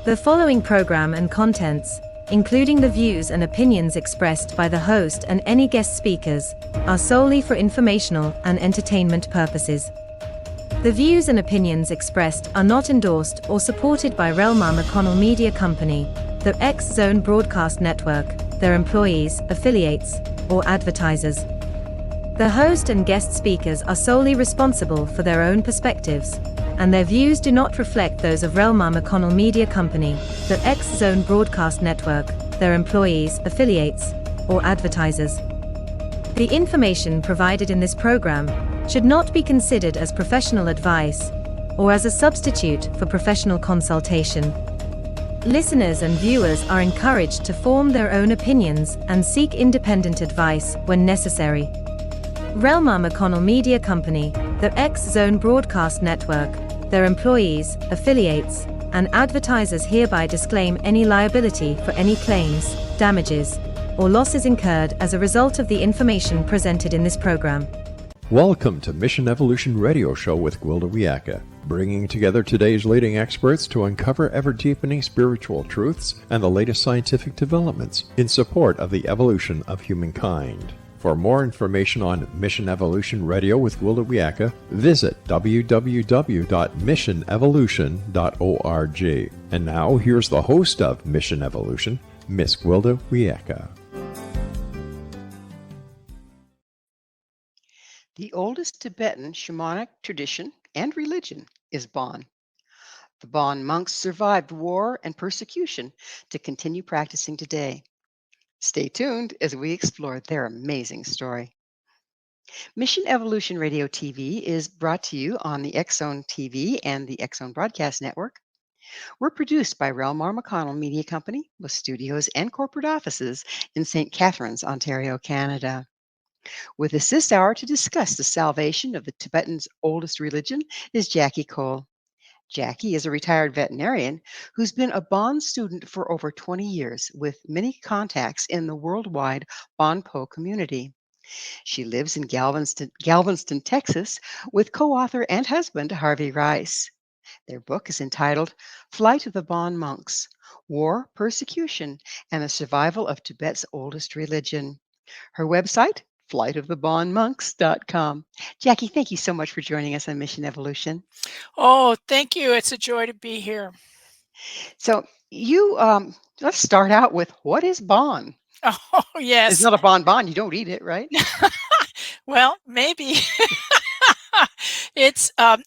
The following program and contents, including the views and opinions expressed by the host and any guest speakers, are solely for informational and entertainment purposes. The views and opinions expressed are not endorsed or supported by Relmar McConnell Media Company, the X Zone Broadcast Network, their employees, affiliates, or advertisers. The host and guest speakers are solely responsible for their own perspectives, and their views do not reflect those of Relmar McConnell Media Company, the X Zone Broadcast Network, their employees, affiliates, or advertisers. The information provided in this program should not be considered as professional advice or as a substitute for professional consultation. Listeners and viewers are encouraged to form their own opinions and seek independent advice when necessary. Relmar McConnell Media Company, the X Zone Broadcast Network, their employees, affiliates, and advertisers hereby disclaim any liability for any claims, damages, or losses incurred as a result of the information presented in this program. Welcome to Mission Evolution Radio Show with Gwilda Wiyaka, bringing together today's leading experts to uncover ever-deepening spiritual truths and the latest scientific developments in support of the evolution of humankind. For more information on Mission Evolution Radio with Gwilda Wiyaka, visit www.missionevolution.org. And now, here's the host of Mission Evolution, Miss Gwilda Wiyaka. The oldest Tibetan shamanic tradition and religion is Bon. The Bon monks survived war and persecution to continue practicing today. Stay tuned as we explore their amazing story. Mission Evolution Radio TV is brought to you on the X Zone TV and the X Zone Broadcast Network. We're produced by Relmar McConnell Media Company with studios and corporate offices in St. Catharines, Ontario, Canada. With us this hour to discuss the salvation of the Tibetan's oldest religion is Jackie Cole. Jackie is a retired veterinarian who's been a Bon student for over 20 years with many contacts in the worldwide Bönpo community. She lives in Galveston, Texas, with co-author and husband Harvey Rice. Their book is entitled Flight of the Bon Monks, War, Persecution, and the Survival of Tibet's Oldest Religion. Her website, flightofthebonmonks.com. Jackie, thank you so much for joining us on Mission Evolution. Oh, thank you. It's a joy to be here. So let's start out with, what is Bon? Oh, yes. It's not a bonbon. You don't eat it, right? Well, maybe. It's Bon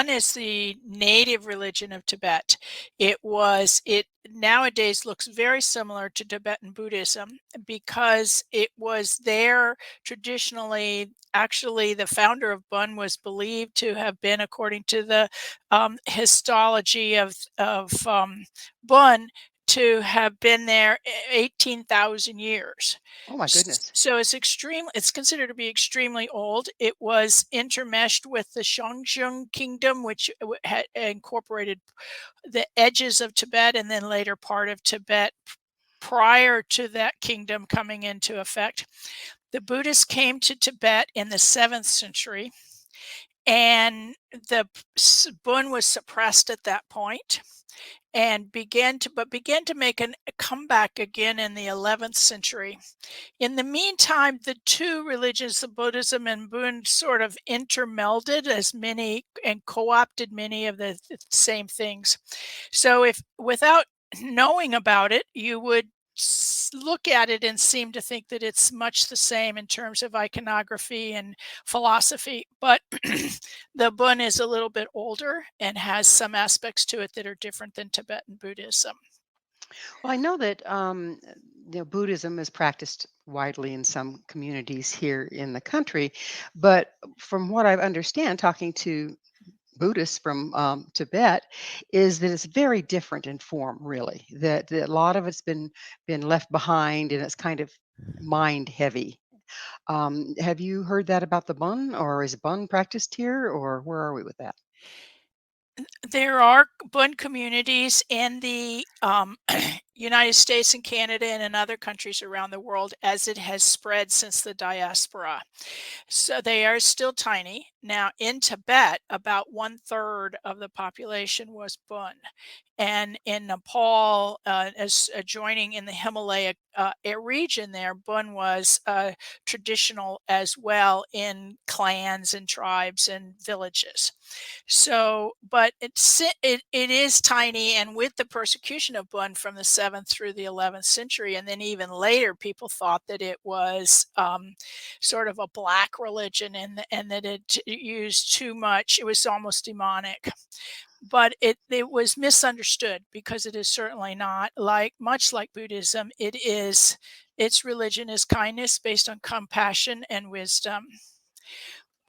is the native religion of Tibet. It nowadays looks very similar to Tibetan Buddhism because it was there traditionally. Actually, the founder of Bon was believed to have been, according to the histology of Bon, to have been there 18,000 years. Oh my goodness. So it's considered to be extremely old. It was intermeshed with the Xiongzheng kingdom, which had incorporated the edges of Tibet and then later part of Tibet prior to that kingdom coming into effect. The Buddhists came to Tibet in the 7th century, and the Bon was suppressed at that point and began to make a comeback again in the 11th century. In the meantime, the two religions, the Buddhism and Bon, sort of intermelded and co-opted many of the same things. So if without knowing about it, you would look at it and seem to think that it's much the same in terms of iconography and philosophy, but the Bon is a little bit older and has some aspects to it that are different than Tibetan Buddhism. Well, I know that Buddhism is practiced widely in some communities here in the country, but from what I understand, talking to Buddhists from Tibet, is that it's very different in form, really. That a lot of it's been left behind, and it's kind of mind heavy. Have you heard that about the Bon, or is Bon practiced here, or where are we with that? There are Bon communities in the United States and Canada and in other countries around the world as it has spread since the diaspora. So they are still tiny. Now, in Tibet, about one third of the population was Bön. And in Nepal, as adjoining in the Himalaya region there, Bön was traditional as well in clans and tribes and villages. So, but it is tiny, and with the persecution of Bön from the 7th through the 11th century, and then even later, people thought that it was sort of a black religion, and that it used too much. It was almost demonic, but it was misunderstood because it is certainly not like much like Buddhism. Its religion is kindness based on compassion and wisdom.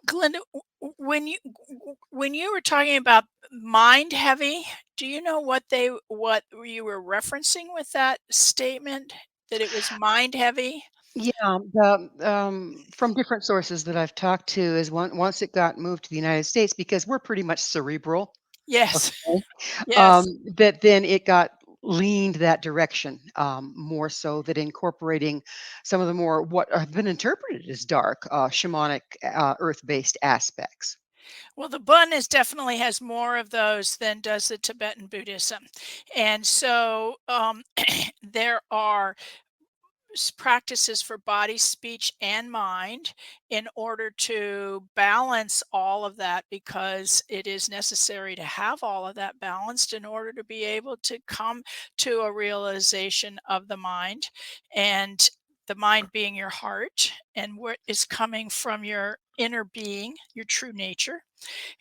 Glinda, when you were talking about mind heavy, do you know what you were referencing with that statement? That it was mind heavy? Yeah, from different sources that I've talked to is once it got moved to the United States, because we're pretty much cerebral, Yes. okay, Yes. that then it got leaned that direction, more so that incorporating some of the more what have been interpreted as dark, shamanic, earth-based aspects. Well, the Bun is definitely has more of those than does the Tibetan Buddhism. And so there are practices for body, speech, and mind in order to balance all of that, because it is necessary to have all of that balanced in order to be able to come to a realization of the mind, and the mind being your heart and what is coming from your inner being, your true nature.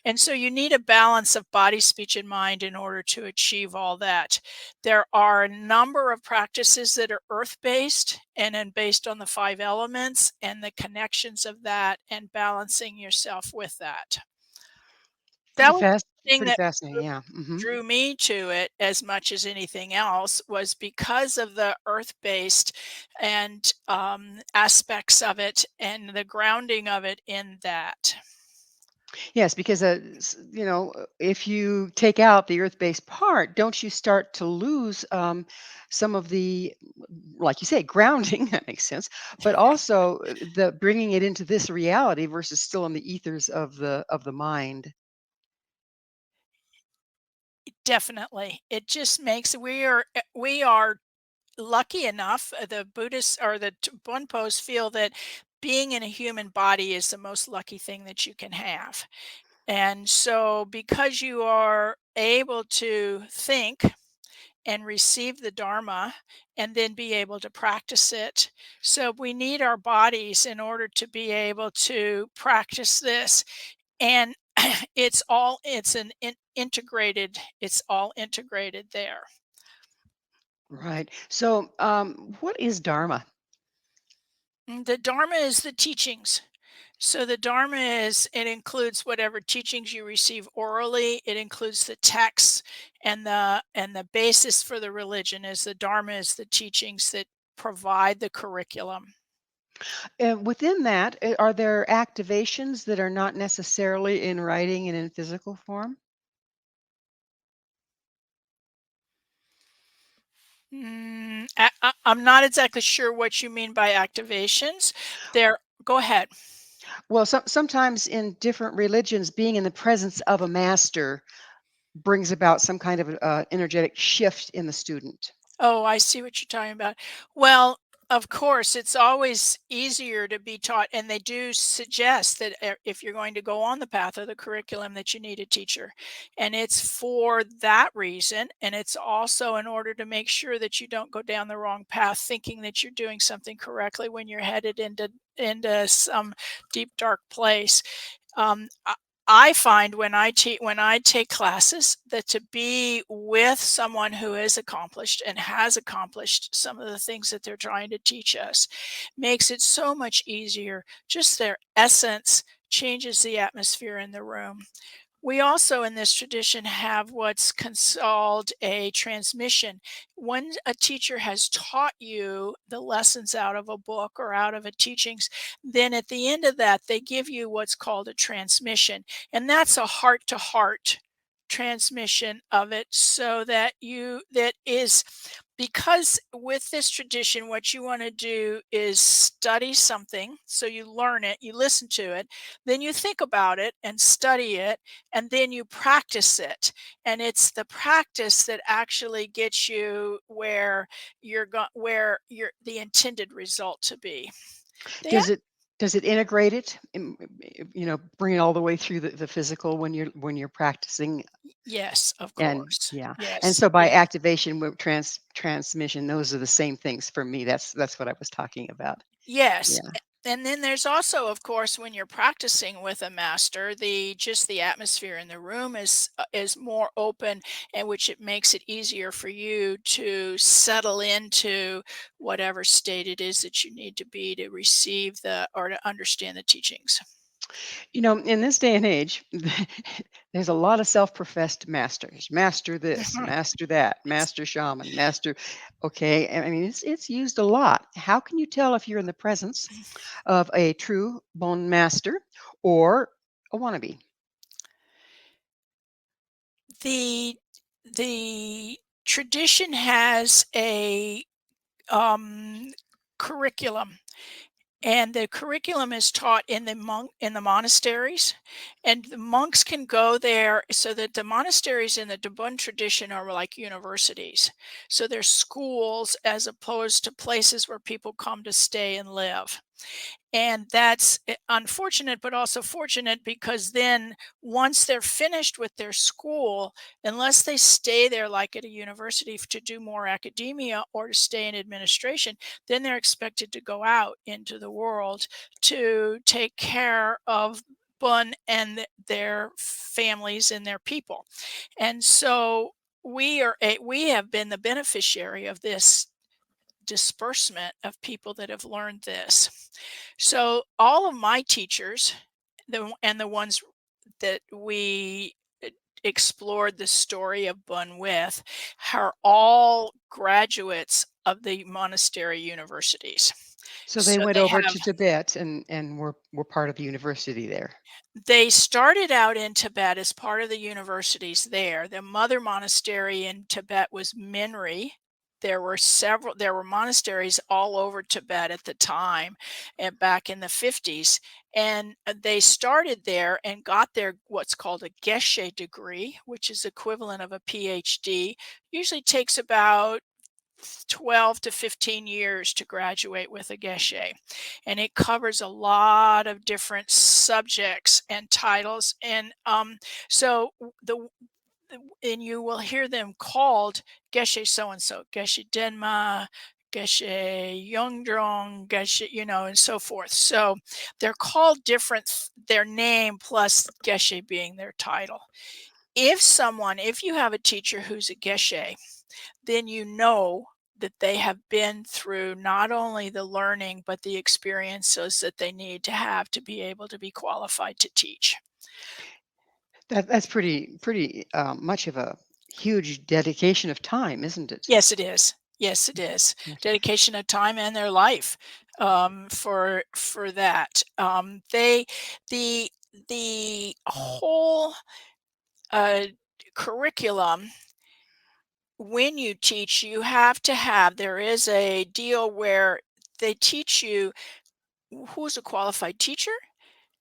And so you need a balance of body, speech, and mind in order to achieve all that. There are a number of practices that are earth based and then based on the five elements and the connections of that and balancing yourself with that. That Pretty was fast, the thing pretty that fascinating. Yeah. Hmm. drew me to it as much as anything else, was because of the earth based and aspects of it and the grounding of it in that. Yes, because if you take out the earth-based part, don't you start to lose some of the, like you say, grounding? That makes sense, but also the bringing it into this reality versus still in the ethers of the mind. Definitely. It just makes we are lucky enough, the Buddhists or the Bonpos feel that being in a human body is the most lucky thing that you can have. And so because you are able to think and receive the Dharma and then be able to practice it. So we need our bodies in order to be able to practice this. And it's all integrated there. Right. So, what is Dharma? The Dharma is the teachings. So the Dharma it includes whatever teachings you receive orally. It includes the texts, and the basis for the religion is the Dharma is the teachings that provide the curriculum. And within that, are there activations that are not necessarily in writing and in physical form? I'm not exactly sure what you mean by activations. There, go ahead. Well, sometimes in different religions, being in the presence of a master brings about some kind of energetic shift in the student. Oh, I see what you're talking about. Well, of course, it's always easier to be taught, and they do suggest that if you're going to go on the path of the curriculum, that you need a teacher. And it's for that reason. And it's also in order to make sure that you don't go down the wrong path thinking that you're doing something correctly when you're headed into some deep, dark place. I find when I take classes that to be with someone who is accomplished and has accomplished some of the things that they're trying to teach us makes it so much easier. Just their essence changes the atmosphere in the room. We also in this tradition have what's called a transmission. When a teacher has taught you the lessons out of a book or out of a teachings, then at the end of that, they give you what's called a transmission. And that's a heart to heart transmission of it, so that because with this tradition, what you want to do is study something. So you learn it, you listen to it, then you think about it and study it, and then you practice it. And it's the practice that actually gets you where you're the intended result to be. They Does it integrate it? Bring it all the way through the physical when you're practicing. Yes, of And course. yeah, and Yes, so by yes. activation with transmission, those are the same things for me. That's what I was talking about. Yes. Yeah. And then there's also, of course, when you're practicing with a master, the atmosphere in the room is more open, and which it makes it easier for you to settle into whatever state it is that you need to be to receive or to understand the teachings. In this day and age, there's a lot of self-professed masters. Master this, master that, master shaman, master. Okay, I mean it's used a lot. How can you tell if you're in the presence of a true bone master or a wannabe? The the tradition has a um, curriculum, and the curriculum is taught in the monasteries, and the monks can go there, so that the monasteries in the Dubun tradition are like universities. So they're schools as opposed to places where people come to stay and live. And that's unfortunate, but also fortunate, because then once they're finished with their school, unless they stay there like at a university to do more academia or to stay in administration, then they're expected to go out into the world to take care of Bun and their families and their people. And so we have been the beneficiary of this disbursement of people that have learned this. So all of my teachers, the ones that we explored the story of Bun with, are all graduates of the monastery universities. So they So went they over have to Tibet and were part of the university there. they started out in Tibet as part of the universities there. The mother monastery in Tibet was Minri. There were monasteries all over Tibet at the time, and back in the 50s. And they started there and got their what's called a geshe degree, which is equivalent of a PhD. Usually takes about 12 to 15 years to graduate with a geshe, and it covers a lot of different subjects and titles. And so the and you will hear them called geshe so and so, geshe denma, geshe yongdrong, geshe, and so forth. So they're called different, their name plus geshe being their title. If you have a teacher who's a geshe, then you know that they have been through not only the learning but the experiences that they need to have to be able to be qualified to teach. That's pretty much of a huge dedication of time, isn't it? Yes, it is. Yes, it is. Dedication of time and their life for that. The the whole uh, curriculum, when you teach, you have to have, there is a deal where they teach you who's a qualified teacher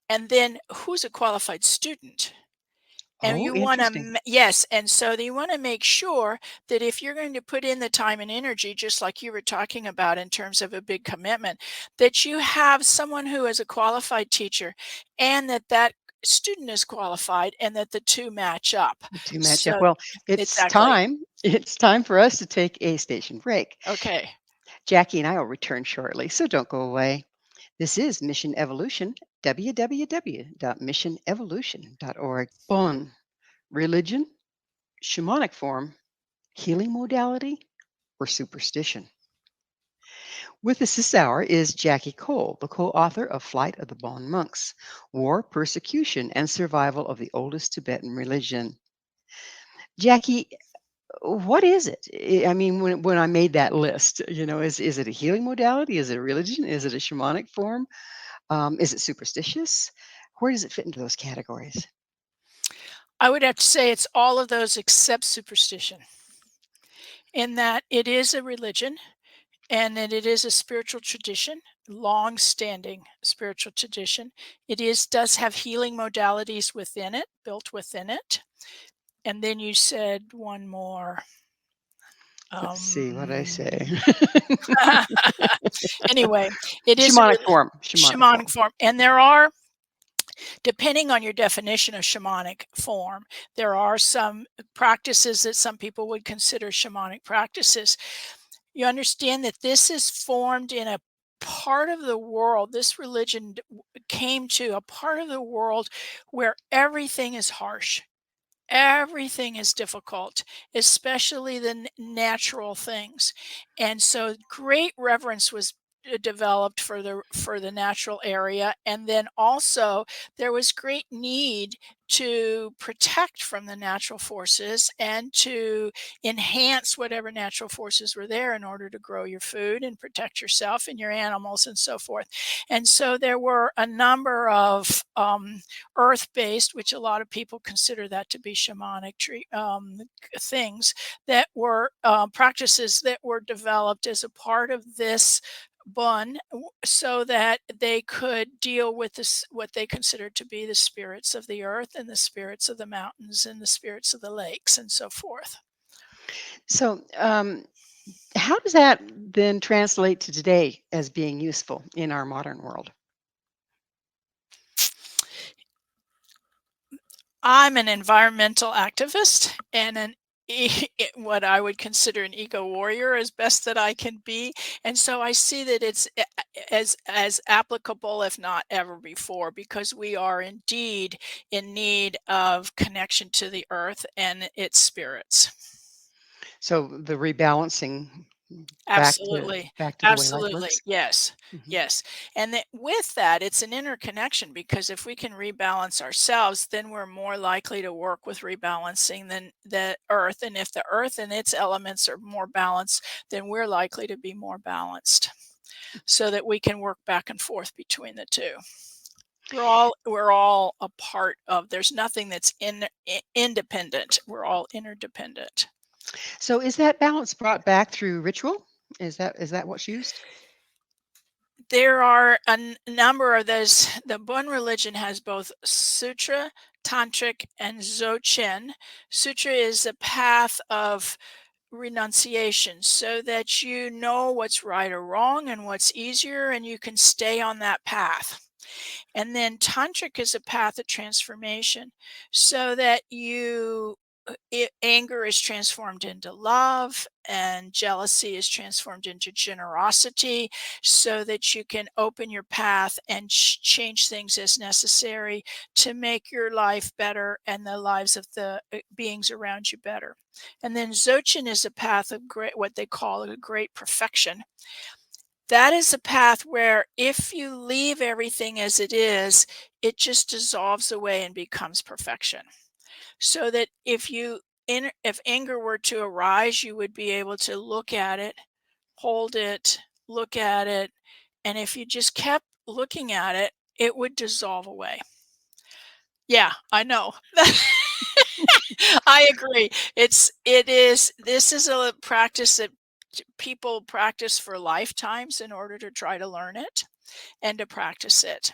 and then who's a qualified student. And Oh, you want interesting. to, yes, and so you want to make sure that if you're going to put in the time and energy, just like you were talking about in terms of a big commitment, that you have someone who is a qualified teacher, and that student is qualified, and that the two match up. The 2 match up. So Well, it's exactly. time. It's time for us to take a station break. Okay. Jackie and I will return shortly, so don't go away. This is Mission Evolution, www.missionevolution.org. Bon, religion, shamanic form, healing modality, or superstition. With us this hour is Jackie Cole, the co-author of Flight of the Bon Monks, War, Persecution, and Survival of the Oldest Tibetan Religion. Jackie, what is it? I mean, when I made that list, is it a healing modality? Is it a religion? Is it a shamanic form? Is it superstitious? Where does it fit into those categories? I would have to say it's all of those except superstition, in that it is a religion and that it is a spiritual tradition, long-standing spiritual tradition. Does have healing modalities within it, built within it. And then you said one more. Let's see what I say. Anyway, it is Shamanic form. shamanic form. And there are, depending on your definition of shamanic form, there are some practices that some people would consider shamanic practices. You understand that this is formed in a part of the world. This religion came to a part of the world where everything is harsh. Everything is difficult, especially the natural things. And so great reverence was developed for the natural area, and then also there was great need to protect from the natural forces and to enhance whatever natural forces were there in order to grow your food and protect yourself and your animals and so forth. And so there were a number of earth-based, which a lot of people consider that to be shamanic things, that were practices that were developed as a part of this bun, so that they could deal with this, what they considered to be the spirits of the earth and the spirits of the mountains and the spirits of the lakes and so forth. So, how does that then translate to today as being useful in our modern world? I'm an environmental activist and what I would consider an eco warrior as best that I can be, and so I see that it's as applicable, if not ever before, because we are indeed in need of connection to the earth and its spirits. So the rebalancing Absolutely. back to the way life Absolutely. works. Yes. Mhm. Yes. And with that, it's an interconnection, because if we can rebalance ourselves, then we're more likely to work with rebalancing than the earth. And if the earth and its elements are more balanced, then we're likely to be more balanced, so that we can work back and forth between the two. We're all a part of, there's nothing that's independent. We're all interdependent. So is that balance brought back through ritual? Is that what's used? There are a number of those. The Bon religion has both sutra, tantric, and dzogchen. Sutra is a path of renunciation, so that you know what's right or wrong and what's easier, and you can stay on that path. And then tantric is a path of transformation, so that anger is transformed into love, and jealousy is transformed into generosity, so that you can open your path and change things as necessary to make your life better and the lives of the beings around you better. And then Dzogchen is a path of what they call a great perfection. That is a path where if you leave everything as it is, it just dissolves away and becomes perfection. So that if anger were to arise, you would be able to look at it, hold it, look at it, and if you just kept looking at it, it would dissolve away. Yeah, I know. I agree. This is a practice that people practice for lifetimes in order to try to learn it and to practice it.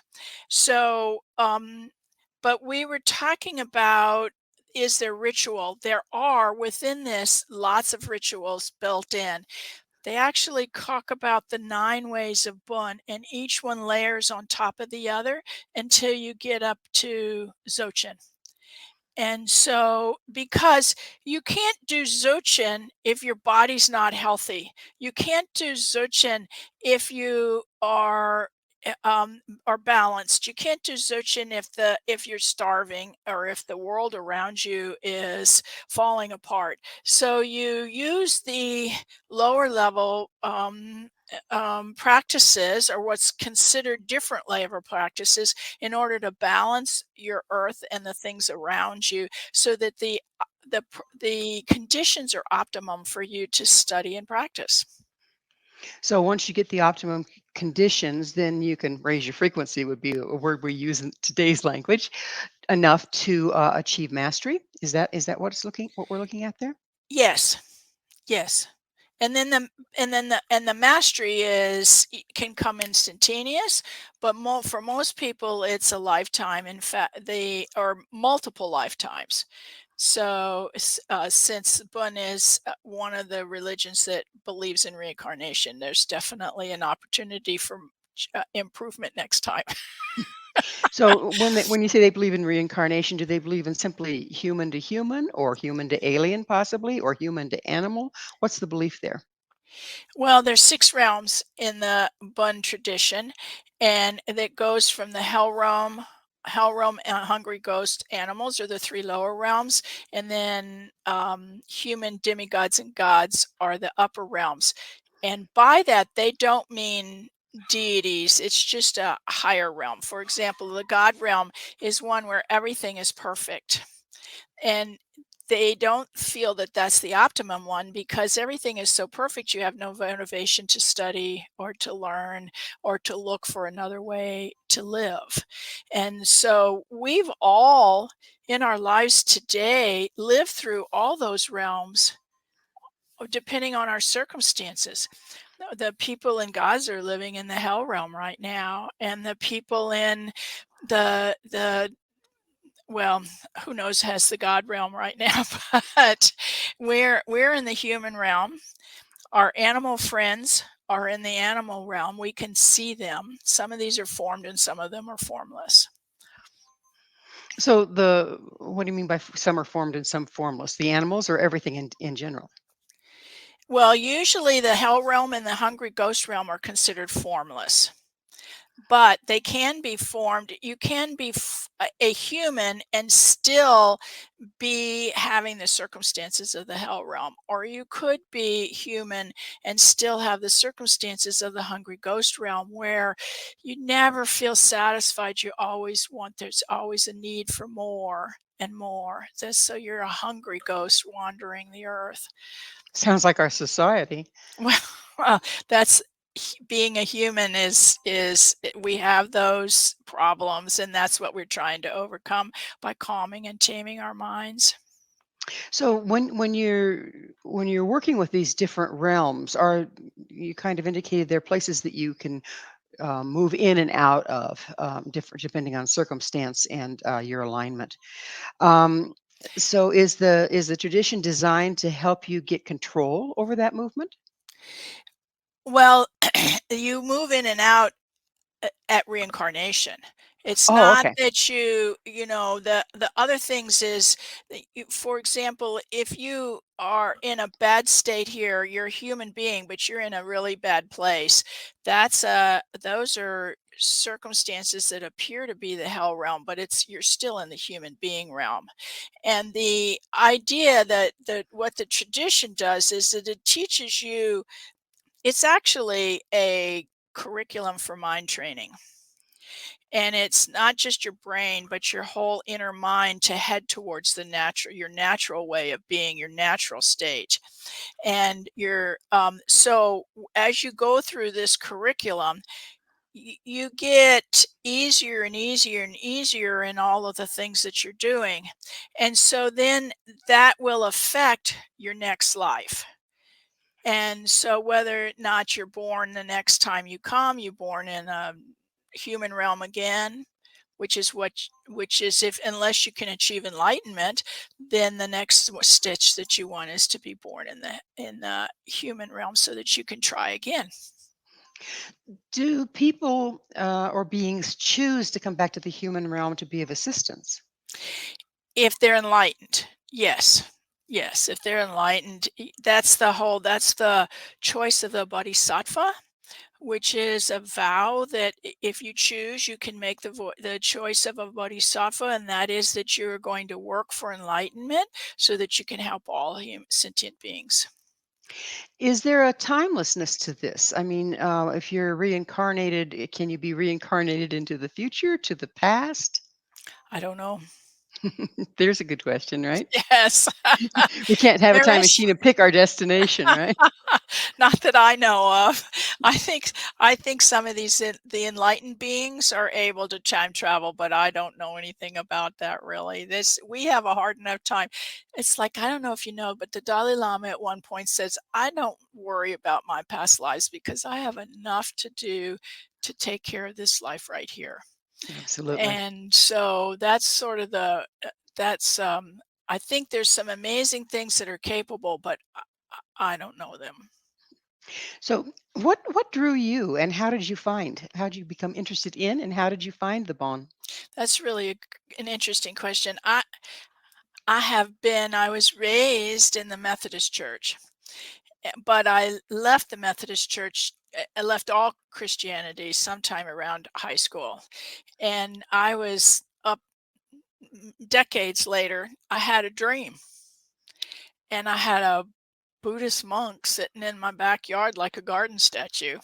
So, but we were talking about, is there ritual? There are within this lots of rituals built in. They actually talk about the 9 ways of Bön, and each one layers on top of the other until you get up to Dzogchen. And so, because you can't do Dzogchen if your body's not healthy. You can't do Dzogchen if you are balanced. You can't do Dzogchen if you're starving, or if the world around you is falling apart. So you use the lower level practices, or what's considered different level practices, in order to balance your earth and the things around you, so that the conditions are optimum for you to study and practice. So once you get the optimum conditions, then you can raise your frequency, would be a word we use in today's language, enough to achieve mastery. Is that what we're looking at there? Yes. Yes. And then the mastery can come instantaneous, but for most people it's a lifetime. In fact, they or multiple lifetimes. So since Bön is one of the religions that believes in reincarnation, there's definitely an opportunity for improvement next time. So when you say they believe in reincarnation, do they believe in simply human to human, or human to alien possibly, or human to animal? What's the belief there? Well, there's 6 realms in the Bön tradition, and that goes from the hell realm and hungry ghost animals are the 3 lower realms, and then human demigods and gods are the upper realms. And by that, they don't mean deities. It's just a higher realm. For example, the God realm is one where everything is perfect. And they don't feel that that's the optimum one because everything is so perfect, you have no motivation to study or to learn or to look for another way to live. And so we've all in our lives today lived through all those realms depending on our circumstances. The people in Gaza are living in the hell realm right now, and the people in the well, who knows has the God realm right now, but we're in the human realm. Our animal friends are in the animal realm. We can see them. Some of these are formed and some of them are formless. So what do you mean by some are formed and some formless? The animals or everything in general? Well, usually the hell realm and the hungry ghost realm are considered formless. But they can be formed. You can be a human and still be having the circumstances of the hell realm, or you could be human and still have the circumstances of the hungry ghost realm where you never feel satisfied. You always want, there's always a need for more and more. So you're a hungry ghost wandering the earth. Sounds like our society. Well, that's being a human is we have those problems, and that's what we're trying to overcome by calming and taming our minds. So when you're working with these different realms, are you kind of indicated there are places that you can move in and out of, different depending on circumstance and your alignment. Um, so is the tradition designed to help you get control over that movement? Well, you move in and out at reincarnation. It's Oh, not okay. that the other things is that for example, if you are in a bad state here, you're a human being, but you're in a really bad place. Those are circumstances that appear to be the hell realm, but you're still in the human being realm. And the idea that what the tradition does is that it teaches you, it's actually a curriculum for mind training. And it's not just your brain, but your whole inner mind to head towards your natural way of being, your natural state. And as you go through this curriculum, you get easier and easier and easier in all of the things that you're doing. And so then that will affect your next life. And so whether or not you're born the next time you're born in a human realm again, which is if unless you can achieve enlightenment, then the next stitch that you want is to be born in the human realm so that you can try again. Do people or beings choose to come back to the human realm to be of assistance? If they're enlightened, yes. Yes, if they're enlightened, that's the choice of the bodhisattva, which is a vow that if you choose, you can make the choice of a bodhisattva, and that is that you're going to work for enlightenment so that you can help all sentient beings. Is there a timelessness to this? I mean, if you're reincarnated, can you be reincarnated into the future, to the past? I don't know. There's a good question, right? Yes, We can't have a there time is. machine and pick our destination, right? Not that I know of. I think some of these the enlightened beings are able to time travel, but I don't know anything about that really. This we have a hard enough time. It's like I don't know if you know, but the Dalai Lama at one point says, "I don't worry about my past lives because I have enough to do to take care of this life right here." Absolutely. And so that's sort of the that's I think there's some amazing things that are capable, but I don't know them. So, what drew you, and how did you become interested in, and how did you find the bond? That's really an interesting question. I was raised in the Methodist church, but I left the Methodist church. I left all Christianity sometime around high school, and I was up decades later. I had a dream, and I had a Buddhist monk sitting in my backyard like a garden statue.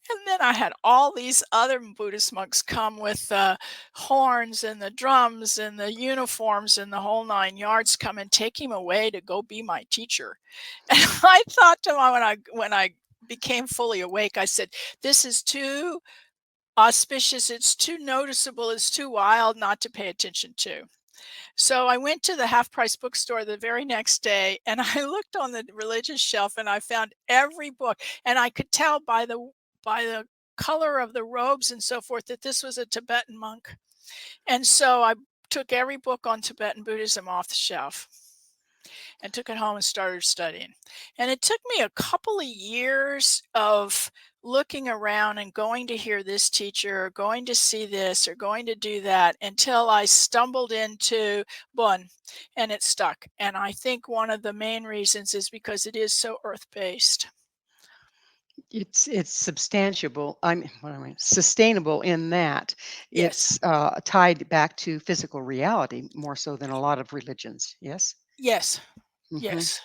And then I had all these other Buddhist monks come with the horns and the drums and the uniforms and the whole 9 yards, come and take him away to go be my teacher. And I thought to my when I became fully awake, I said, "This is too auspicious, it's too noticeable, it's too wild not to pay attention to." So I went to the half price bookstore the very next day and I looked on the religious shelf and I found every book, and I could tell by the color of the robes and so forth that this was a Tibetan monk. And so I took every book on Tibetan Buddhism off the shelf and took it home and started studying. And it took me a couple of years of looking around and going to hear this teacher, or going to see this, or going to do that until I stumbled into Bön and it stuck. And I think one of the main reasons is because it is so earth based. It's substantiable. What I mean, sustainable in that Yes. it's tied back to physical reality more so than a lot of religions. Yes. Yes. Hmm. Yes.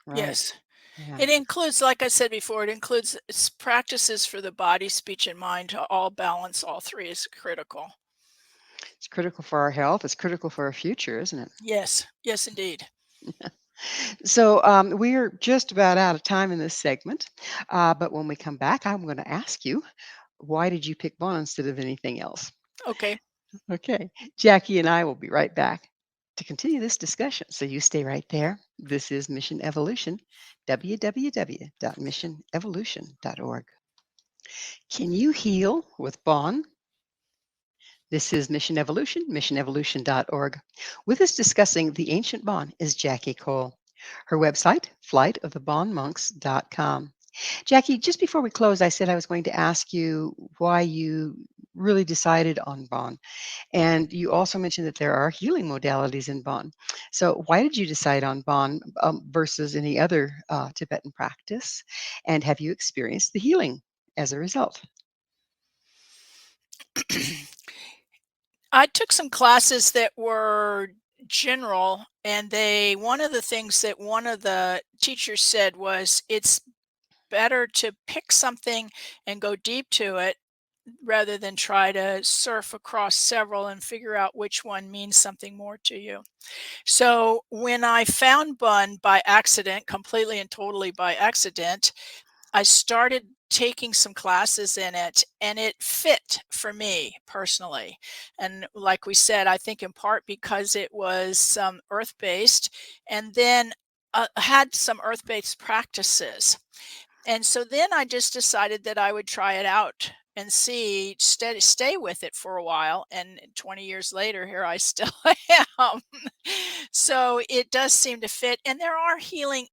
Right. Yes. Yeah. It includes, like I said before, it includes practices for the body, speech, and mind to all balance. All three is critical. It's critical for our health. It's critical for our future, isn't it? Yes. Yes, indeed. So we're just about out of time in this segment, but when we come back, I'm going to ask you, why did you pick Bond instead of anything else? Okay. Okay, Jackie and I will be right back to continue this discussion. So you stay right there. This is Mission Evolution, www.missionevolution.org. Can you heal with Bond? This is Mission Evolution, missionevolution.org. With us discussing the ancient Bon is Jackie Cole. Her website, flightofthebonmonks.com. Jackie, just before we close, I said I was going to ask you why you really decided on Bon. And you also mentioned that there are healing modalities in Bon. So why did you decide on Bon versus any other Tibetan practice? And have you experienced the healing as a result? I took some classes that were general, and one of the things that one of the teachers said was it's better to pick something and go deep to it rather than try to surf across several and figure out which one means something more to you. So when I found Bun by accident, completely and totally by accident, I started taking some classes in it and it fit for me personally. And like we said, I think in part because it was earth based and then had some earth based practices. And so then I just decided that I would try it out and stay with it for a while. And 20 years later, here I still am. So it does seem to fit. And there are healing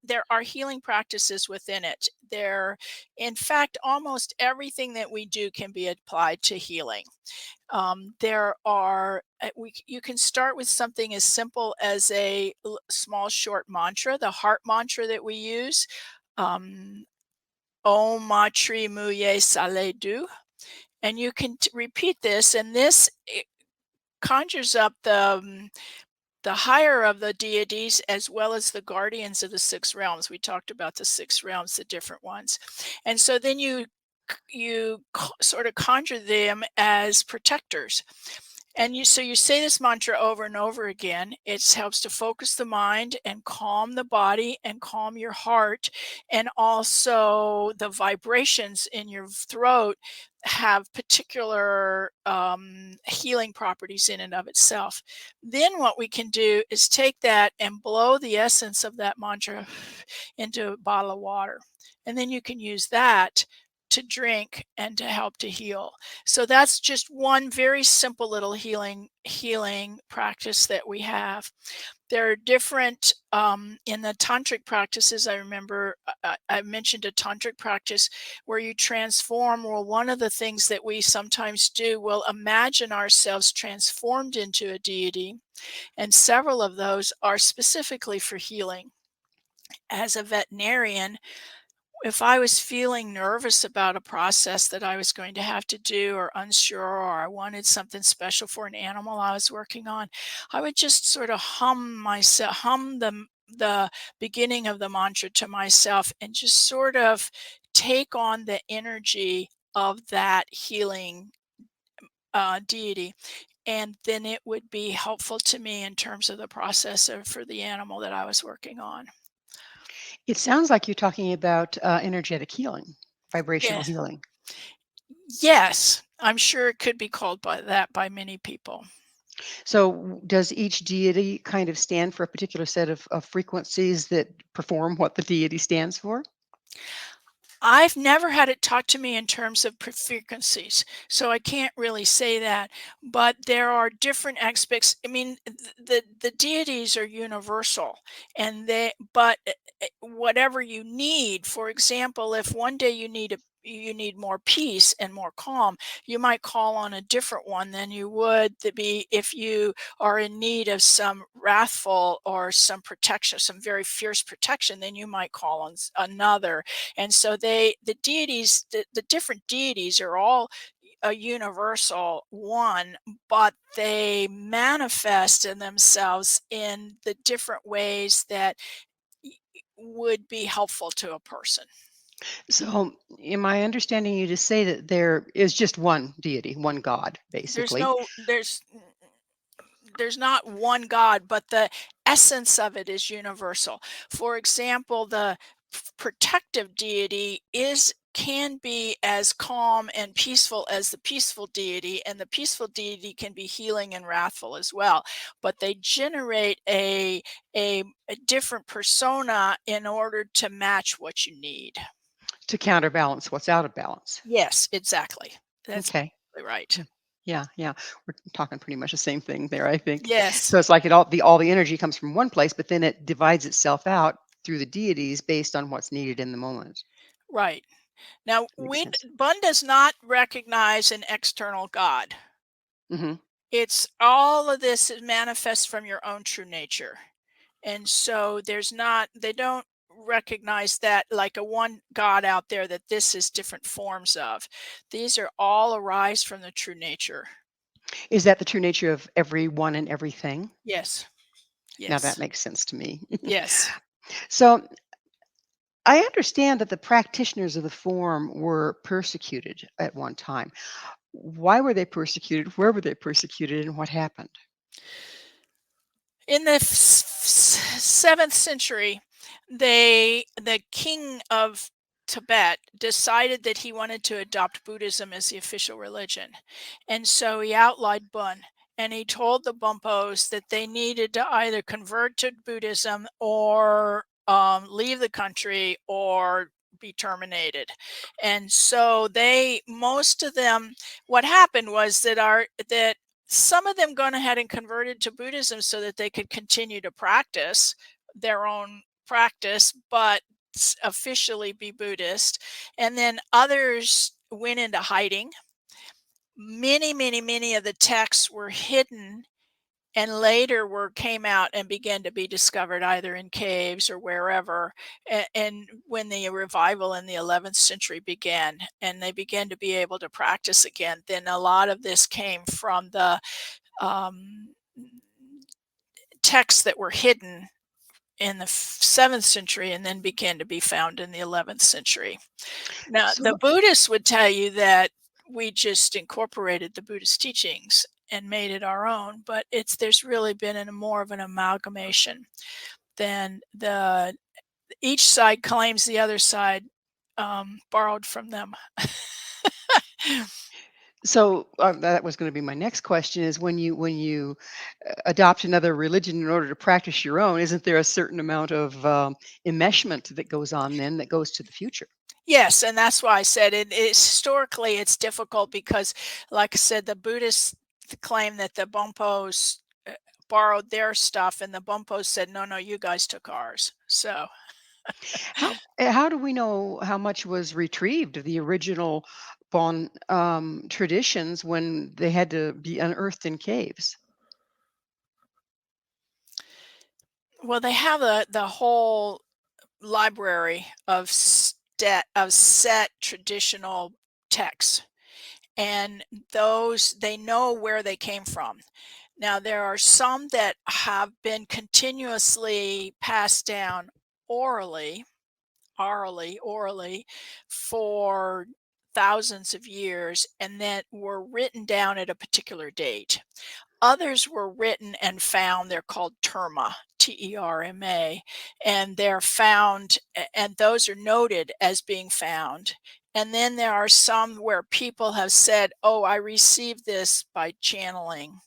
practices within it. In fact, almost everything that we do can be applied to healing. You can start with something as simple as a small short mantra, the heart mantra that we use. Um, Om Matri Muye Sale Du. And you can repeat this, and this conjures up the higher of the deities as well as the guardians of the six realms. We talked about the six realms, the different ones. And so then you sort of conjure them as protectors. And so you say this mantra over and over again. It helps to focus the mind and calm the body and calm your heart. And also the vibrations in your throat have particular healing properties in and of itself. Then what we can do is take that and blow the essence of that mantra into a bottle of water. And then you can use that to drink and to help to heal. So that's just one very simple little healing practice that we have. There are different in the tantric practices. I remember I mentioned a tantric practice where you transform. Well, one of the things that we sometimes do, we'll imagine ourselves transformed into a deity, and several of those are specifically for healing. As a veterinarian, if I was feeling nervous about a process that I was going to have to do, or unsure, or I wanted something special for an animal I was working on, I would just sort of hum the beginning of the mantra to myself, and just sort of take on the energy of that healing deity. And then it would be helpful to me in terms of the process for the animal that I was working on. It sounds like you're talking about energetic healing, vibrational Yeah. healing. Yes, I'm sure it could be called by that by many people. So, does each deity kind of stand for a particular set of frequencies that perform what the deity stands for? I've never had it taught to me in terms of frequencies, so I can't really say that. But there are different aspects. I mean, the deities are universal, and whatever you need. For example, if one day you need more peace and more calm, you might call on a different one than you would to be if you are in need of some wrathful or some protection, some very fierce protection. Then you might call on another. And so the different deities are all a universal one, but they manifest in themselves in the different ways that would be helpful to a person. So, am I understanding you to say that there is just one deity, one God, There's basically? no there's not one God, but the essence of it is universal. For example, the protective deity is can be as calm and peaceful as the peaceful deity, and the peaceful deity can be healing and wrathful as well. But they generate a different persona in order to match what you need. To counterbalance what's out of balance. Yes, exactly. That's Okay. exactly right. Yeah. Yeah, yeah. We're talking pretty much the same thing there, I think. Yes, So it's like all the energy comes from one place, but then it divides itself out through the deities based on what's needed in the moment. right. Now, Makes sense. Bun does not recognize an external God. Hmm. It's all of this is manifest from your own true nature. And so they don't recognize that like a one God out there that this is different forms of. These are all arise from the true nature. Is that the true nature of everyone and everything? Yes. Now that Yes. makes sense to me. Yes. So I understand that the practitioners of the form were persecuted at one time. Why were they persecuted? Where were they persecuted? And what happened? In the 7th century, the king of Tibet decided that he wanted to adopt Buddhism as the official religion. And so he outlawed Bön, and he told the Bönpos that they needed to either convert to Buddhism or leave the country or be terminated. And so most of them, what happened was that some of them gone ahead and converted to Buddhism so that they could continue to practice their own practice, but officially be Buddhist. And then others went into hiding. Many of the texts were hidden and later were came out and began to be discovered either in caves or wherever. And when the revival in the 11th century began and they began to be able to practice again, then a lot of this came from the um, texts that were hidden in the 7th century and then began to be found in the 11th century. Now, the So Buddhists would tell you that we just incorporated the Buddhist teachings, and made it our own. But there's really been more of an amalgamation than each side claims the other side borrowed from them. So that was going to be my next question: is when you adopt another religion in order to practice your own, isn't there a certain amount of enmeshment that goes on then that goes to the future? Yes, and that's why I said historically it's difficult because, like I said, the Buddhists claim that the Bönpos borrowed their stuff, and the Bönpos said, "No, no, you guys took ours." So, How do we know how much was retrieved of the original Bon traditions when they had to be unearthed in caves? well, they have the whole library of set traditional texts, and those they know where they came from. Now, there are some that have been continuously passed down orally, orally for thousands of years and then were written down at a particular date. Others were written and found. They're called terma, Terma, and they're found, and those are noted as being found. And then there are some where people have said, "Oh, I received this by channeling,"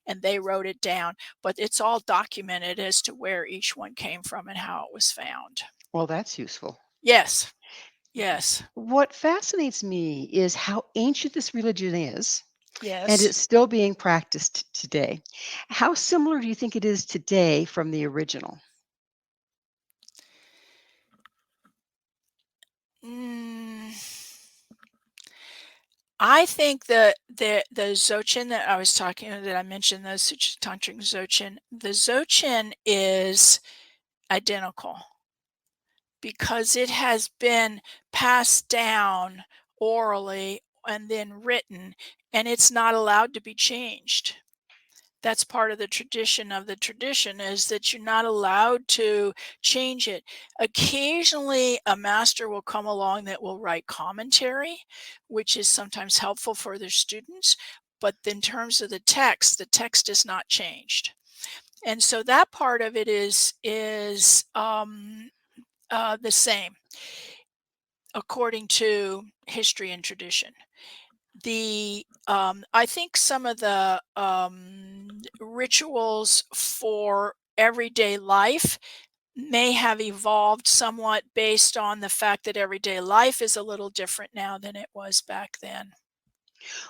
and they wrote it down. But it's all documented as to where each one came from and how it was found. Well, that's useful. Yes, yes, What fascinates me is how ancient this religion is, and yes. it's still being practiced today. How similar do you think it is today from the original? Mm, I think the Dzogchen that I was talking that I mentioned, the Tantric Dzogchen, the Dzogchen is identical because it has been passed down orally and then written, and it's not allowed to be changed. That's part of the tradition is that you're not allowed to change it. Occasionally, a master will come along that will write commentary, which is sometimes helpful for their students. But in terms of the text is not changed, and so that part of it is the same according to history and tradition. I think some of the rituals for everyday life may have evolved somewhat based on the fact that everyday life is a little different now than it was back then.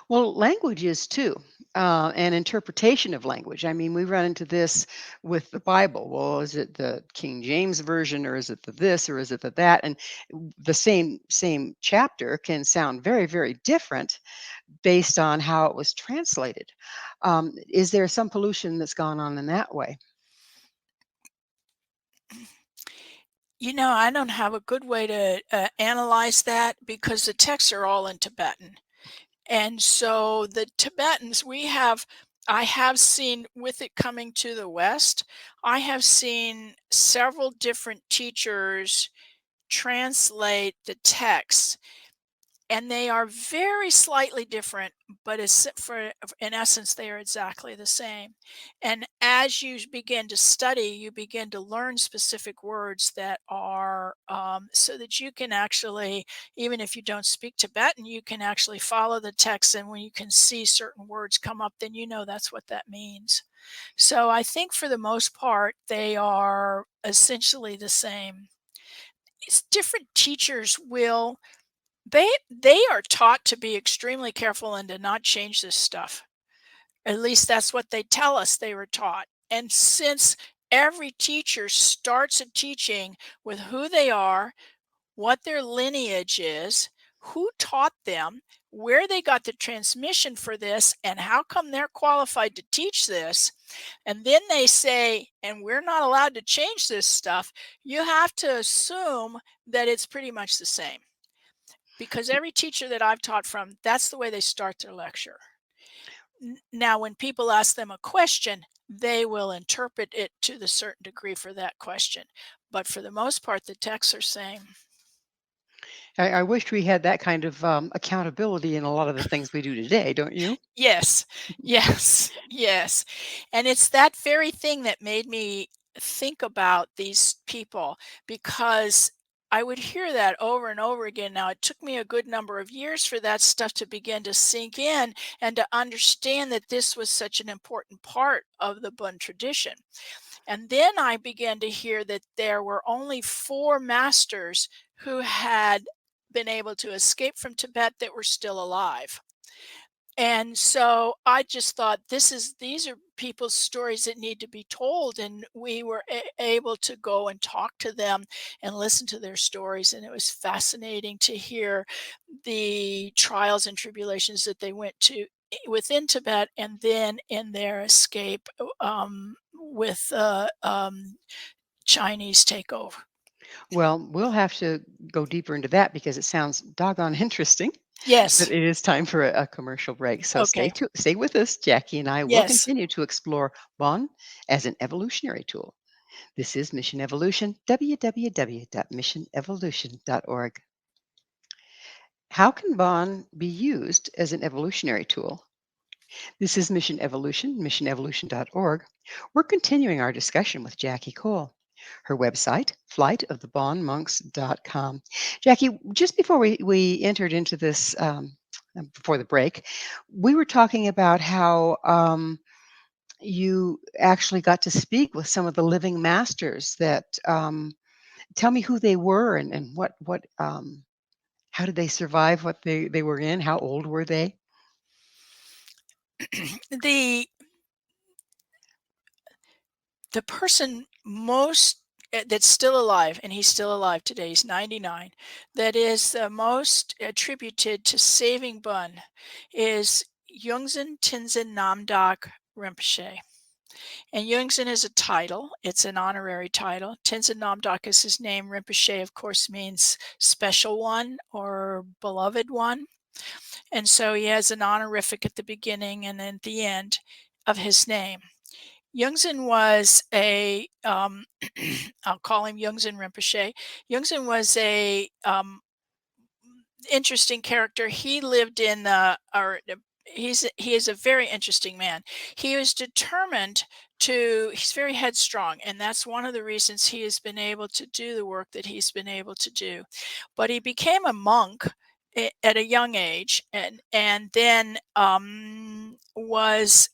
Well, language is too, and interpretation of language. I mean, we run into this with the Bible. Well, is it the King James version, or is it the this, or is it the that? And the same chapter can sound very, very different based on how it was translated. Is there some pollution that's gone on in that way? I don't have a good way to analyze that because the texts are all in Tibetan. And so the Tibetans, I have seen with it coming to the West, I have seen several different teachers translate the texts, and they are very slightly different, but in essence, they are exactly the same. And as you begin to study, you begin to learn specific words that are so that you can actually, even if you don't speak Tibetan, you can actually follow the text. And when you can see certain words come up, then you know that's what that means. So I think for the most part, they are essentially the same. Different teachers will they are taught to be extremely careful and to not change this stuff. At least that's what they tell us they were taught. And since every teacher starts a teaching with who they are, what their lineage is, who taught them, where they got the transmission for this, and how come they're qualified to teach this, and then they say, and we're not allowed to change this stuff, you have to assume that it's pretty much the same because every teacher that I've taught from, that's the way they start their lecture. Now, when people ask them a question, they will interpret it to the certain degree for that question. But for the most part, the texts are same. I wish we had that kind of accountability in a lot of the things we do today, don't you? Yes, yes, yes. And it's that very thing that made me think about these people because I would hear that over and over again. Now, it took me a good number of years for that stuff to begin to sink in and to understand that this was such an important part of the Bun tradition. And then I began to hear that there were only 4 masters who had been able to escape from Tibet that were still alive. And so I just thought these are people's stories that need to be told, and we were able to go and talk to them and listen to their stories, and it was fascinating to hear the trials and tribulations that they went to within Tibet and then in their escape with Chinese takeover. Well, we'll have to go deeper into that because it sounds doggone interesting. But Yes. it is time for a commercial break. So Okay. stay with us. Jackie and I will Yes. continue to explore Bon as an evolutionary tool. This is Mission Evolution, www.missionevolution.org. How can Bon be used as an evolutionary tool? This is Mission Evolution, missionevolution.org. We're continuing our discussion with Jackie Cole. Her website, flightofthebonmonks.com. Jackie, just before we entered into this, before the break, we were talking about how you actually got to speak with some of the living masters that tell me who they were and how did they survive what they were in? How old were they? the the person most that's still alive, and he's still alive today, he's 99, that is the most attributed to saving Bun is Yungsan Tenzin Namdak Rinpoche. And Yungsan is a title, it's an honorary title. Tenzin Namdak is his name. Rinpoche, of course, means special one or beloved one. And so he has an honorific at the beginning and at the end of his name. Yungsan was I'll call him Yungsan Rinpoche. Yungsan was a interesting character. He lived in he is a very interesting man. He was determined he's very headstrong, and that's one of the reasons he has been able to do the work that he's been able to do. But he became a monk at a young age, and then was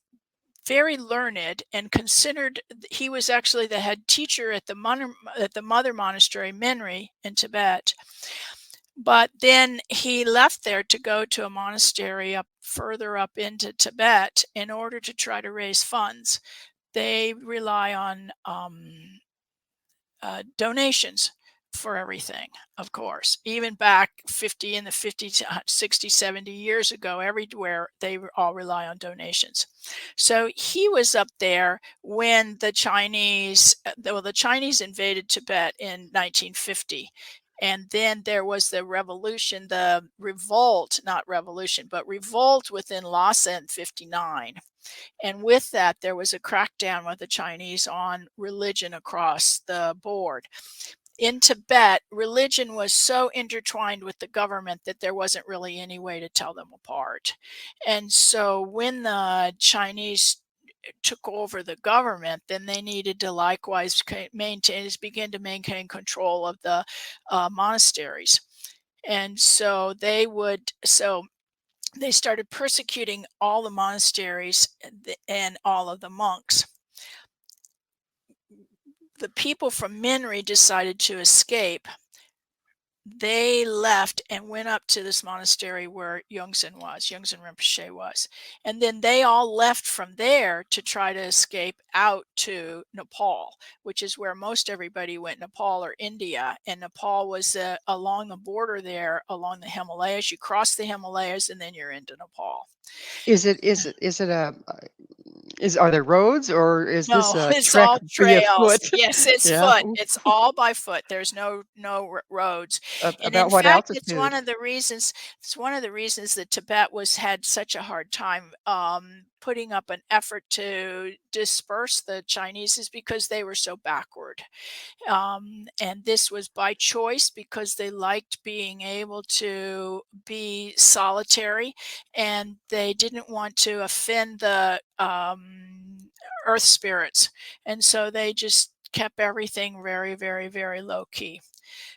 very learned and considered. He was actually the head teacher at the mother monastery Menri in Tibet. But then he left there to go to a monastery up further up into Tibet in order to try to raise funds. They rely on donations for everything, of course. Even back 50 in the 50, 60, 70 years ago, everywhere they all rely on donations. So he was up there when the Chinese invaded Tibet in 1950. And then there was the revolution, the revolt, not revolution, but revolt within Lhasa in 59. And with that, there was a crackdown with the Chinese on religion across the board. In Tibet, religion was so intertwined with the government that there wasn't really any way to tell them apart. And so when the Chinese took over the government, then they needed to likewise begin to maintain control of the monasteries. And so they started persecuting all the monasteries and all of the monks. The people from Minri decided to escape. They left and went up to this monastery where Yungsan Rinpoche was. And then they all left from there to try to escape out to Nepal, which is where most everybody went, Nepal or India. And Nepal was along the border there, along the Himalayas. You cross the Himalayas and then you're into Nepal. Are there roads or is this No, a it's trek all via trails. foot? Yes, it's Yeah. foot. It's all by foot. There's no roads. And in About what fact, it's altitude? one of the reasons that Tibet had such a hard time putting up an effort to disperse the Chinese is because they were so backward. And this was by choice because they liked being able to be solitary and they didn't want to offend the earth spirits. And so they just kept everything very, very, very low key.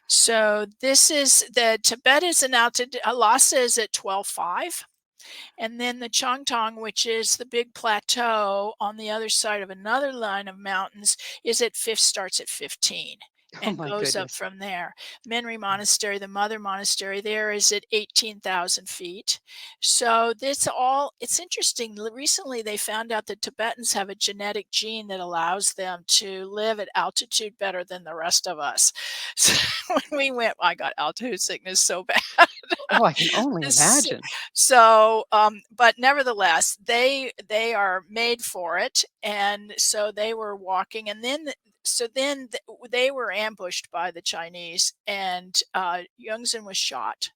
So this is the Tibet is in altitude. Lhasa is at 12.5. And then the Changtong, which is the big plateau on the other side of another line of mountains, is at starts at 15 Oh and my goes up goodness. from there. Menri Monastery, the mother monastery, there is at 18,000 feet. So it's interesting. Recently, they found out that Tibetans have a genetic gene that allows them to live at altitude better than the rest of us. So when we went, I got altitude sickness so bad. Oh, I can only imagine. So, but nevertheless, they are made for it, and so they were walking, and then they were ambushed by the Chinese, and Yongzhen was shot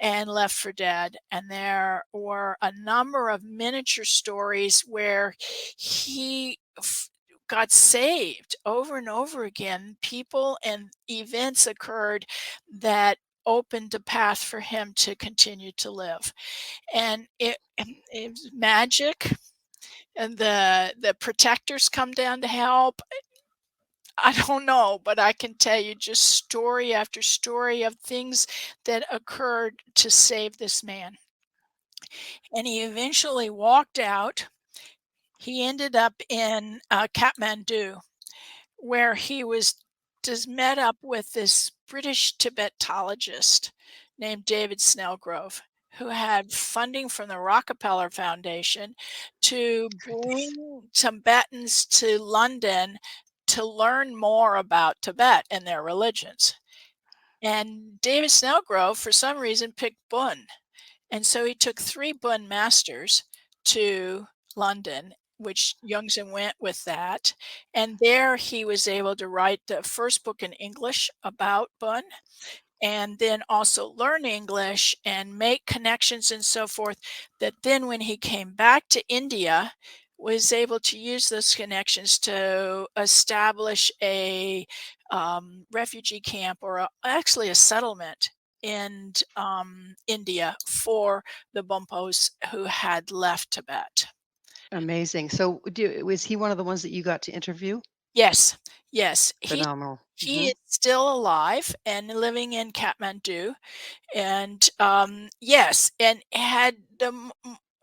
and left for dead. And there were a number of miniature stories where he got saved over and over again. People and events occurred that opened a path for him to continue to live. And it was magic. And the protectors come down to help. I don't know, but I can tell you just story after story of things that occurred to save this man. And he eventually walked out. He ended up in Kathmandu, where he was just met up with this British Tibetologist named David Snellgrove, who had funding from the Rockefeller Foundation to Goodness. bring Tibetans to London to learn more about Tibet and their religions. And David Snellgrove, for some reason, picked Bön. And so he took 3 Bön masters to London, which Yongzhen went with that. And there he was able to write the first book in English about Bön and then also learn English and make connections and so forth, that then when he came back to India, was able to use those connections to establish a refugee camp or actually a settlement in India for the Bönpos who had left Tibet. Amazing. So, was he one of the ones that you got to interview? Yes, yes, Phenomenal. he is still alive and living in Kathmandu. And yes, and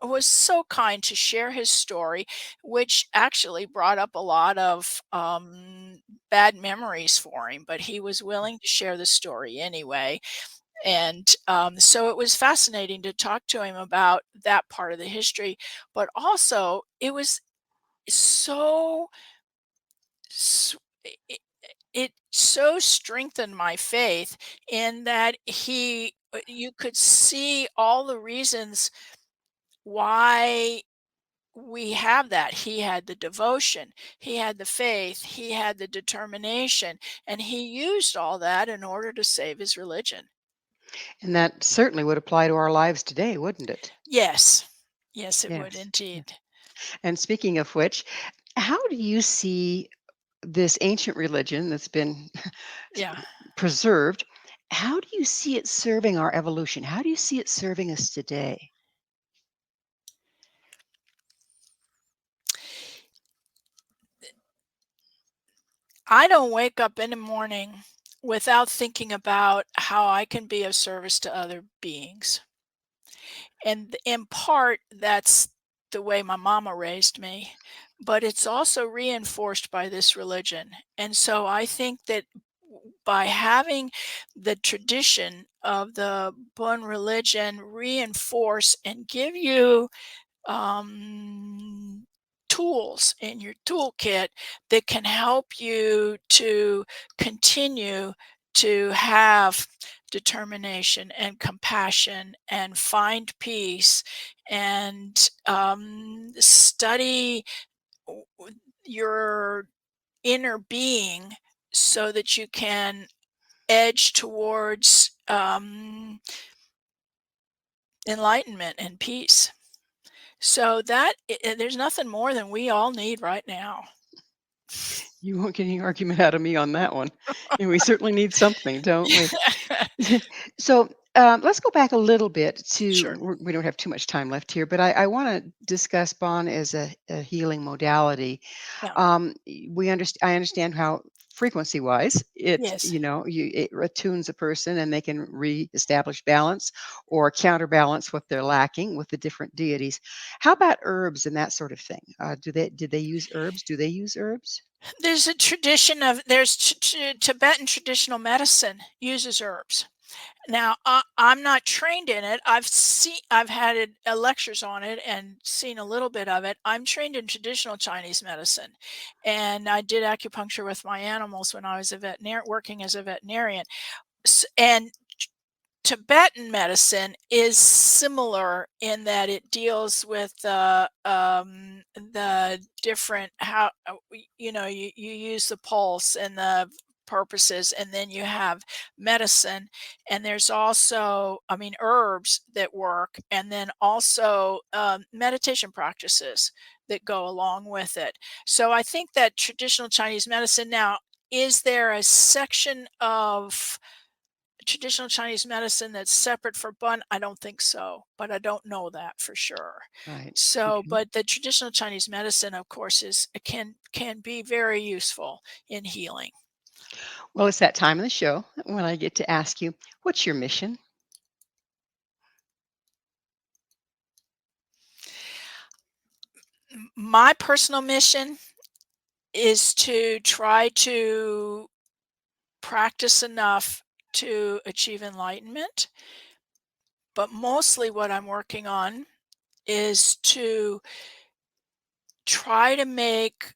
was so kind to share his story, which actually brought up a lot of bad memories for him, but he was willing to share the story anyway. And so it was fascinating to talk to him about that part of the history, but also it was so s- it, it so strengthened my faith in that you could see all the reasons why we have that. He had the devotion, he had the faith, he had the determination, and he used all that in order to save his religion. And that certainly would apply to our lives today, wouldn't it? Yes, yes, it would Yes. Yeah. indeed. And speaking of which, how do you see this ancient religion that's been Yeah. preserved? How do you see it serving our evolution? How do you see it serving us today? I don't wake up in the morning without thinking about how I can be of service to other beings. And in part, that's the way my mama raised me, but it's also reinforced by this religion. And so I think that by having the tradition of the Bon religion reinforce and give you um, tools in your toolkit that can help you to continue to have determination and compassion and find peace and study your inner being so that you can edge towards enlightenment and peace. So there's nothing more than we all need right now. You won't get any argument out of me on that one. And we certainly need something, don't we? So let's go back a little bit to, Sure. we don't have too much time left here, but I want to discuss Bon as a healing modality. Yeah. I understand how frequency wise Yes. it attunes a person and they can reestablish balance or counterbalance what they're lacking with the different deities. How about herbs and that sort of thing? Did they use herbs? Do they use herbs? There's Tibetan traditional medicine uses herbs. Now, I'm not trained in it. I've had lectures on it and seen a little bit of it. I'm trained in traditional Chinese medicine, and I did acupuncture with my animals when I was working as a veterinarian. And Tibetan medicine is similar in that it deals with the different you use the pulse and the purposes, and then you have medicine, and there's also, I mean, herbs that work, and then also meditation practices that go along with it. So I think that traditional Chinese medicine now, is there a section of traditional Chinese medicine that's separate for Bun? I don't think so, but I don't know that for sure. Right. So, Okay. but the traditional Chinese medicine, of course, can be very useful in healing. Well, it's that time of the show when I get to ask you, what's your mission? My personal mission is to try to practice enough to achieve enlightenment, but mostly what I'm working on is to try to make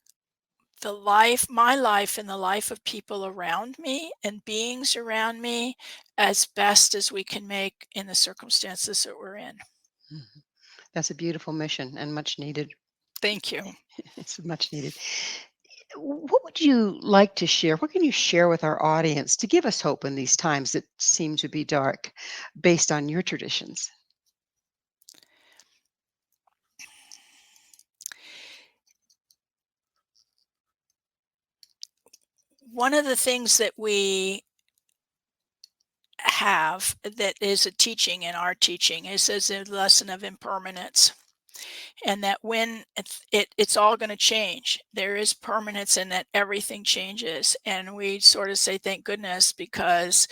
my life and the life of people around me and beings around me as best as we can make in the circumstances that we're in. Mhm. That's a beautiful mission and much needed. Thank you. It's much needed. What would you like to share? What can you share with our audience to give us hope in these times that seem to be dark based on your traditions? One of the things that we have that is a teaching in our teaching is as a lesson of impermanence, and that when it's all going to change, there is permanence in that everything changes, and we sort of say thank goodness, because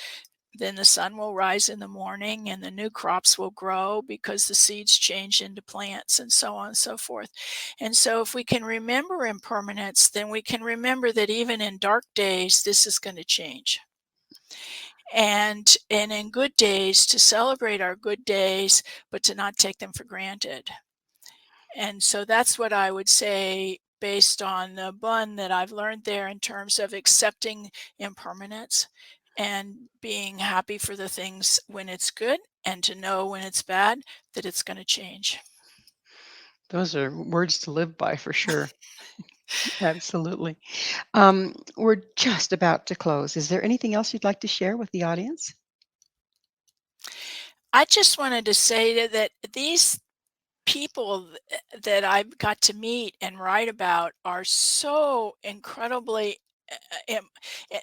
then the sun will rise in the morning and the new crops will grow because the seeds change into plants and so on and so forth. And so if we can remember impermanence, then we can remember that even in dark days, this is going to change. And in good days, to celebrate our good days, but to not take them for granted. And so that's what I would say based on the Bun that I've learned there in terms of accepting impermanence and being happy for the things when it's good, and to know when it's bad that it's going to change. Those are words to live by for sure. Absolutely. We're just about to close. Is there anything else you'd like to share with the audience? I just wanted to say that these people that I've got to meet and write about are so incredibly im- eh,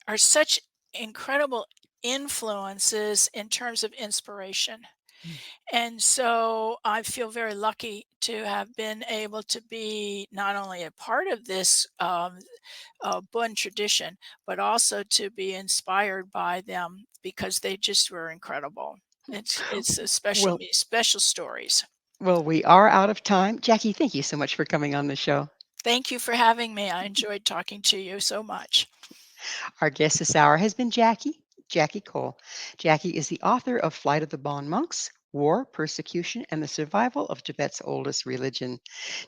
are such incredible influences in terms of inspiration. Mm. And so I feel very lucky to have been able to be not only a part of this Bun tradition, but also to be inspired by them because they just were incredible. It's a Well, special stories. we are out of time. Jackie, thank you so much for coming on the show. Thank you for having me. I enjoyed talking to you so much. Our guest this hour has been Jackie Cole. Jackie is the author of Flight of the Bon Monks, War, Persecution, and the Survival of Tibet's Oldest Religion.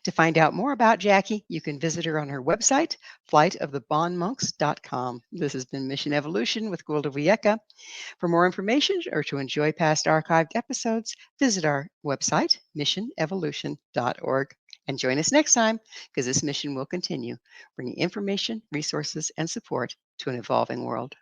To find out more about Jackie, you can visit her on her website, flightofthebonmonks.com. This has been Mission Evolution with Gwilda Wiyaka. For more information or to enjoy past archived episodes, visit our website, missionevolution.org. And join us next time because this mission will continue, bringing information, resources, and support to an evolving world.